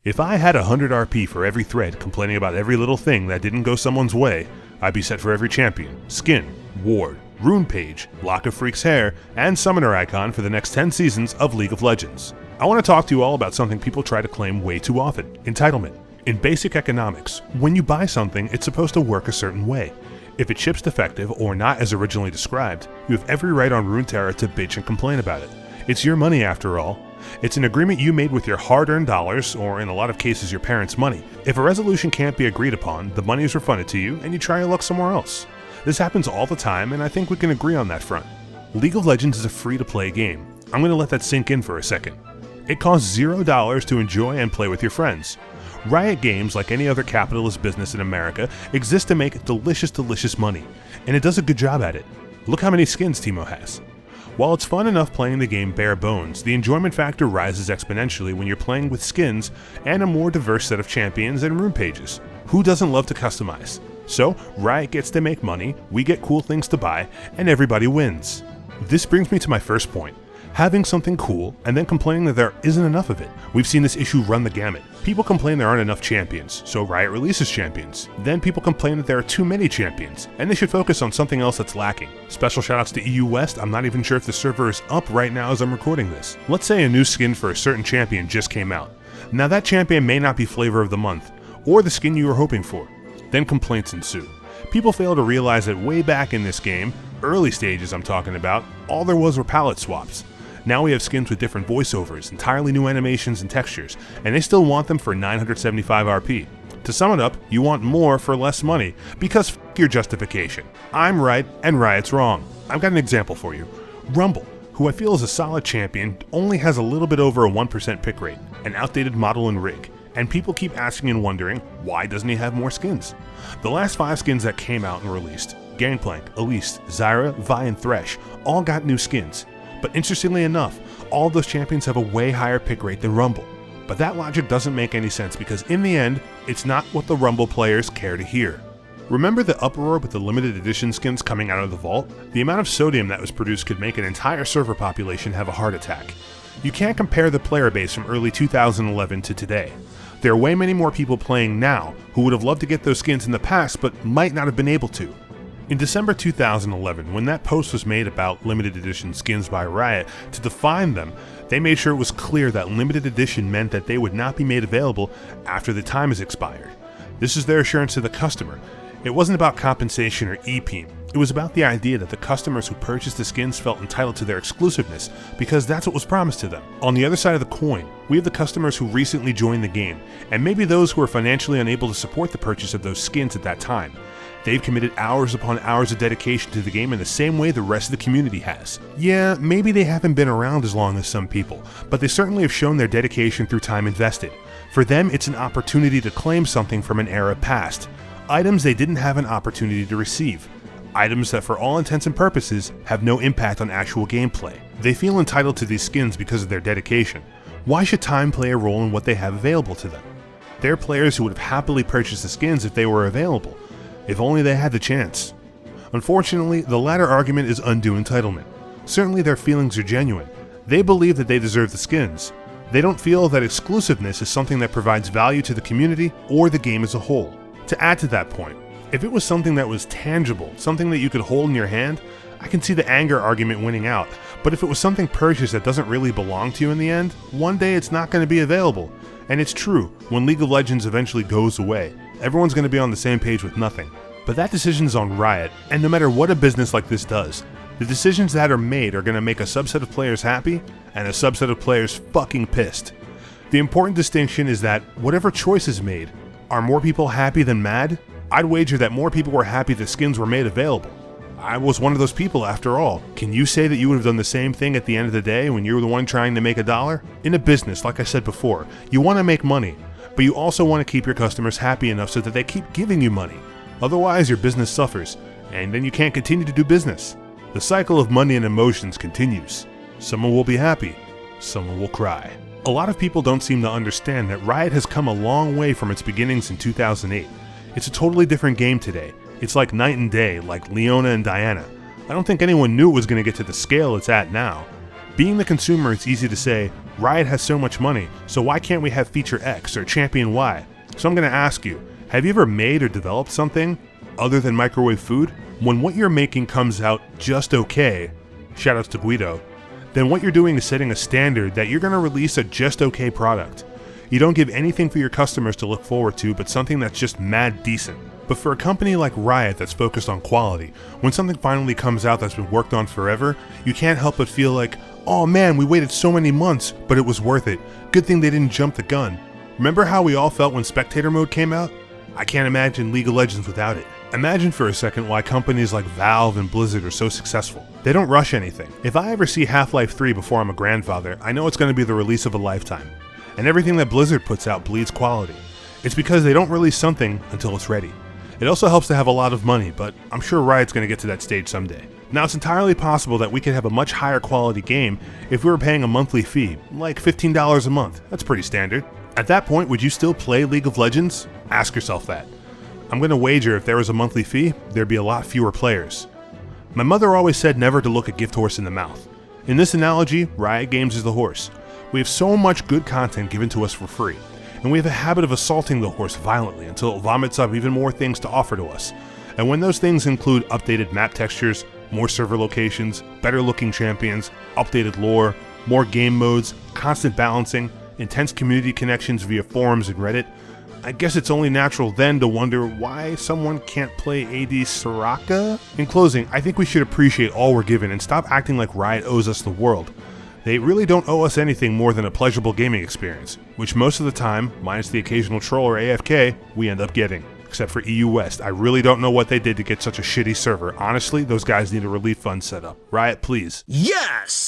If I had 100 RP for every thread complaining about every little thing that didn't go someone's way, I'd be set for every champion, skin, ward, rune page, block of freak's hair, and summoner icon for the next 10 seasons of League of Legends. I want to talk to you all about something people try to claim way too often: entitlement. In basic economics, when you buy something, it's supposed to work a certain way. If it ships defective or not as originally described, you have every right on Runeterra to bitch and complain about it. It's your money after all. It's an agreement you made with your hard-earned dollars, or in a lot of cases your parents' money. If a resolution can't be agreed upon, the money is refunded to you and you try your luck somewhere else. This happens all the time, and I think we can agree on that front. League of Legends is a free-to-play game. I'm going to let that sink in for a second. It costs $0 to enjoy and play with your friends. Riot Games, like any other capitalist business in America, exists to make delicious money, and it does a good job at it. Look how many skins Teemo has. While it's fun enough playing the game bare bones, the enjoyment factor rises exponentially when you're playing with skins and a more diverse set of champions and rune pages. Who doesn't love to customize? So, Riot gets to make money, we get cool things to buy, and everybody wins. This brings me to my first point: having something cool and then complaining that there isn't enough of it. We've seen this issue run the gamut. People complain there aren't enough champions, so Riot releases champions. Then people complain that there are too many champions, and they should focus on something else that's lacking. Special shoutouts to EU West. I'm not even sure if the server is up right now as I'm recording this. Let's say a new skin for a certain champion just came out. Now that champion may not be flavor of the month, or the skin you were hoping for. Then complaints ensue. People fail to realize that way back in this game, early stages I'm talking about, all there were palette swaps. Now we have skins with different voiceovers, entirely new animations and textures, and they still want them for 975 RP. To sum it up, you want more for less money, because f*** your justification. I'm right, and Riot's wrong. I've got an example for you. Rumble, who I feel is a solid champion, only has a little bit over a 1% pick rate, an outdated model and rig, and people keep asking and wondering, why doesn't he have more skins? The last 5 skins that came out and released, Gangplank, Elise, Zyra, Vi, and Thresh, all got new skins. But interestingly enough, all of those champions have a way higher pick rate than Rumble. But that logic doesn't make any sense because in the end, it's not what the Rumble players care to hear. Remember the uproar with the limited edition skins coming out of the vault? The amount of sodium that was produced could make an entire server population have a heart attack. You can't compare the player base from early 2011 to today. There are way many more people playing now who would have loved to get those skins in the past but might not have been able to. In December 2011, when that post was made about limited edition skins by Riot to define them, they made sure it was clear that limited edition meant that they would not be made available after the time has expired. This is their assurance to the customer. It wasn't about compensation or EPEAM. It was about the idea that the customers who purchased the skins felt entitled to their exclusiveness because that's what was promised to them. On the other side of the coin, we have the customers who recently joined the game, and maybe those who are financially unable to support the purchase of those skins at that time. They've committed hours upon hours of dedication to the game in the same way the rest of the community has. Yeah, maybe they haven't been around as long as some people, but they certainly have shown their dedication through time invested. For them, it's an opportunity to claim something from an era past. Items they didn't have an opportunity to receive. Items that for all intents and purposes have no impact on actual gameplay. They feel entitled to these skins because of their dedication. Why should time play a role in what they have available to them? They're players who would have happily purchased the skins if they were available. If only they had the chance. Unfortunately, the latter argument is undue entitlement. Certainly their feelings are genuine. They believe that they deserve the skins. They don't feel that exclusiveness is something that provides value to the community or the game as a whole. To add to that point, if it was something that was tangible, something that you could hold in your hand, I can see the anger argument winning out. But if it was something purchased that doesn't really belong to you in the end, one day it's not going to be available. And it's true, when League of Legends eventually goes away, everyone's going to be on the same page with nothing. But that decision is on Riot, and no matter what a business like this does, the decisions that are made are going to make a subset of players happy, and a subset of players fucking pissed. The important distinction is that whatever choice is made, are more people happy than mad? I'd wager that more people were happy the skins were made available. I was one of those people after all. Can you say that you would have done the same thing at the end of the day when you were the one trying to make $1? In a business, like I said before, you want to make money, but you also want to keep your customers happy enough so that they keep giving you money. Otherwise, your business suffers, and then you can't continue to do business. The cycle of money and emotions continues. Someone will be happy, someone will cry. A lot of people don't seem to understand that Riot has come a long way from its beginnings in 2008. It's a totally different game today. It's like night and day, like Leona and Diana. I don't think anyone knew it was going to get to the scale it's at now. Being the consumer, it's easy to say, Riot has so much money, so why can't we have feature X or champion Y? So I'm going to ask you, have you ever made or developed something other than microwave food? When what you're making comes out just okay, shoutouts to Guido, then what you're doing is setting a standard that you're going to release a just okay product. You don't give anything for your customers to look forward to, but something that's just mad decent. But for a company like Riot that's focused on quality, when something finally comes out that's been worked on forever, you can't help but feel like, oh man, we waited so many months, but it was worth it. Good thing they didn't jump the gun. Remember how we all felt when Spectator Mode came out? I can't imagine League of Legends without it. Imagine for a second why companies like Valve and Blizzard are so successful. They don't rush anything. If I ever see Half-Life 3 before I'm a grandfather, I know it's going to be the release of a lifetime. And everything that Blizzard puts out bleeds quality. It's because they don't release something until it's ready. It also helps to have a lot of money, but I'm sure Riot's going to get to that stage someday. Now, it's entirely possible that we could have a much higher quality game if we were paying a monthly fee, like $15 a month. That's pretty standard. At that point, would you still play League of Legends? Ask yourself that. I'm going to wager if there was a monthly fee, there'd be a lot fewer players. My mother always said never to look a gift horse in the mouth. In this analogy, Riot Games is the horse. We have so much good content given to us for free, and we have a habit of assaulting the horse violently until it vomits up even more things to offer to us. And when those things include updated map textures, more server locations, better looking champions, updated lore, more game modes, constant balancing, intense community connections via forums and Reddit, I guess it's only natural then to wonder why someone can't play AD Soraka? In closing, I think we should appreciate all we're given and stop acting like Riot owes us the world. They really don't owe us anything more than a pleasurable gaming experience, which most of the time, minus the occasional troll or AFK, we end up getting. Except for EU West, I really don't know what they did to get such a shitty server. Honestly, those guys need a relief fund set up. Riot, please. Yes!